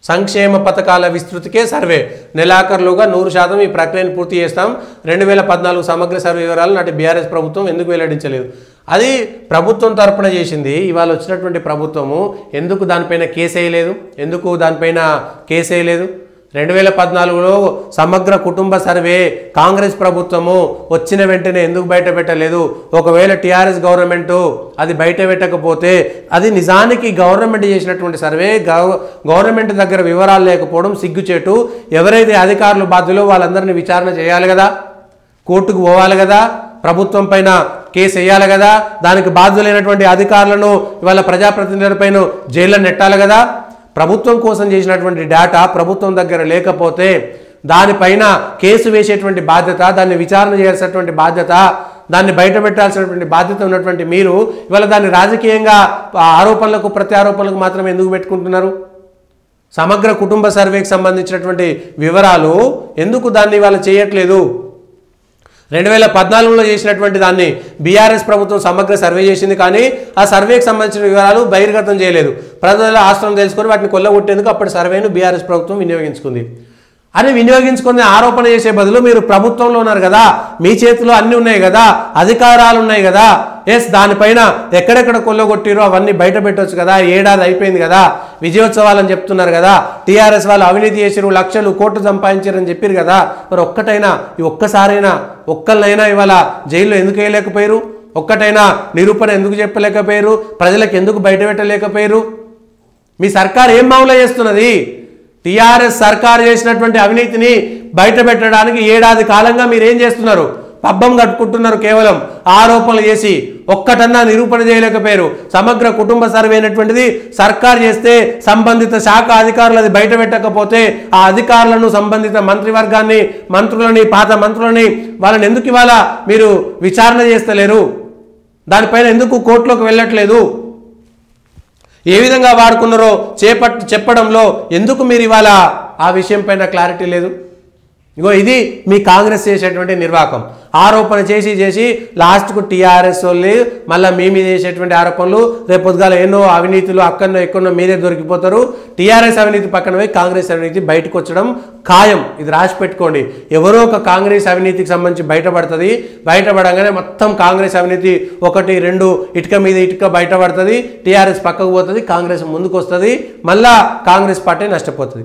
సంక్షేమ పథకాల విస్తృతికే సర్వే నెలాఖరులోగా 100% ఈ ప్రక్రియను పూర్తి చేస్తాం 2014 సమగ్ర సర్వే వివరాలు నాటి బీఆర్ఎస్ ప్రభుత్వం ఎందుకు వెల్లడించలేదు అది ప్రభుత్వం తరపున చేసింది ఇవాళ వచ్చినటువంటి ప్రభుత్వము ఎందుకు దానిపైన కేసు వేయలేదు ఎందుకు దానిపైన కేసు వేయలేదు 2014లో సమగ్ర కుటుంబ సర్వే కాంగ్రెస్ ప్రభుత్వము వచ్చిన వెంటనే ఎందుకు బయట పెట్టలేదు ఒకవేళ టిఆర్ఎస్ గవర్నమెంట్ అది బయట పెట్టకపోతే అది నిజానికి గవర్నమెంట్ చేసినటువంటి సర్వే గవర్నమెంట్ దగ్గర వివరాలు లేకపోవడం సిగ్గుచేటు ఎవరైతే అధికారులు బాధ్యులో వాళ్ళందరినీ విచారణ చేయాలి కదా కోర్టుకు పోవాలి కదా ప్రభుత్వం పైన కేసు వేయాలి కదా దానికి బాధ్యులైనటువంటి అధికారులను ఇవాళ ప్రజాప్రతినిధులపైన జైల్లో నెట్టాలి కదా ప్రభుత్వం కోసం చేసినటువంటి డేటా ప్రభుత్వం దగ్గర లేకపోతే దానిపైన కేసు వేసేటువంటి బాధ్యత దాన్ని విచారణ చేయాల్సినటువంటి బాధ్యత దాన్ని బయట పెట్టాల్సినటువంటి బాధ్యత ఉన్నటువంటి మీరు ఇవాళ దాన్ని రాజకీయంగా ఆరోపణలకు ప్రత్యారోపణలకు మాత్రమే ఎందుకు పెట్టుకుంటున్నారు సమగ్ర కుటుంబ సర్వేకి సంబంధించినటువంటి వివరాలు ఎందుకు దాన్ని ఇవాళ చేయట్లేదు 2014లో చేసినటువంటి దాన్ని బీఆర్ఎస్ ప్రభుత్వం సమగ్ర సర్వే చేసింది కానీ ఆ సర్వేకి సంబంధించిన వివరాలు బహిర్గతం చేయలేదు ప్రజల ఆస్తులను తెలుసుకొని వాటిని కొల్లగొట్టేందుకు అప్పటి సర్వేను బీఆర్ఎస్ ప్రభుత్వం వినియోగించుకుంది అని వినియోగించుకునే ఆరోపణ చేసే బదులు మీరు ప్రభుత్వంలో ఉన్నారు కదా మీ చేతిలో అన్నీ ఉన్నాయి కదా అధికారాలు ఉన్నాయి కదా ఎస్ దానిపైన ఎక్కడెక్కడ కొల్లగొట్టిరో అవన్నీ బయట పెట్టవచ్చు కదా ఏడాది అయిపోయింది కదా విజయోత్సవాలని చెప్తున్నారు కదా టీఆర్ఎస్ వాళ్ళు అవినీతి చేసిరు లక్షలు కోట్లు సంపాదించారని చెప్పారు కదా మరి ఒక్కటైనా ఈ ఒక్కసారైనా ఒక్కళ్ళైనా ఇవాళ జైల్లో ఎందుకు వేయలేకపోయారు ఒక్కటైనా నిరూపణ ఎందుకు చెప్పలేకపోయారు ప్రజలకు ఎందుకు బయట పెట్టలేకపోయారు మీ సర్కార్ ఏం మామూలు చేస్తున్నది టీఆర్ఎస్ సర్కార్ చేసినటువంటి అవినీతిని బయట పెట్టడానికి ఏడాది కాలంగా మీరు ఏం చేస్తున్నారు పబ్బం కట్టుకుంటున్నారు కేవలం ఆరోపణలు చేసి ఒక్కటన్నా నిరూపణ చేయలేకపోయారు సమగ్ర కుటుంబ సర్వే అయినటువంటిది సర్కార్ చేస్తే సంబంధిత శాఖ అధికారులు అది బయట పెట్టకపోతే ఆ అధికారులను సంబంధిత మంత్రివర్గాన్ని మంత్రులని పాత మంత్రులని వాళ్ళని ఎందుకు ఇవాళ మీరు విచారణ చేస్తలేరు దానిపైన ఎందుకు కోర్టులోకి వెళ్ళట్లేదు ఏ విధంగా వాడుకున్నారో చెప్పడంలో ఎందుకు మీరు ఇవాళ ఆ విషయం పైన క్లారిటీ లేదు ఇగో ఇది మీ కాంగ్రెస్ చేసేటువంటి నిర్వాహకం ఆరోపణ చేసి లాస్ట్కు టీఆర్ఎస్ వాళ్ళు మళ్ళీ మీ మీద చేసేటువంటి ఆరోపణలు రేపు పొద్దుగాల ఎన్నో అవినీతులు అక్కడనో ఎక్కడనో మీరే దొరికిపోతారు టీఆర్ఎస్ అవినీతి పక్కన పోయి కాంగ్రెస్ అవినీతి బయటకు వచ్చడం ఖాయం ఇది రాసి పెట్టుకోండి ఎవరో ఒక కాంగ్రెస్ అవినీతికి సంబంధించి బయటపడుతుంది బయటపడగానే మొత్తం కాంగ్రెస్ అవినీతి 1, 2 ఇటుక మీద ఇటుక బయటపడుతుంది టీఆర్ఎస్ పక్కకు పోతుంది కాంగ్రెస్ ముందుకు వస్తుంది మళ్ళా కాంగ్రెస్ పార్టీ నష్టపోతుంది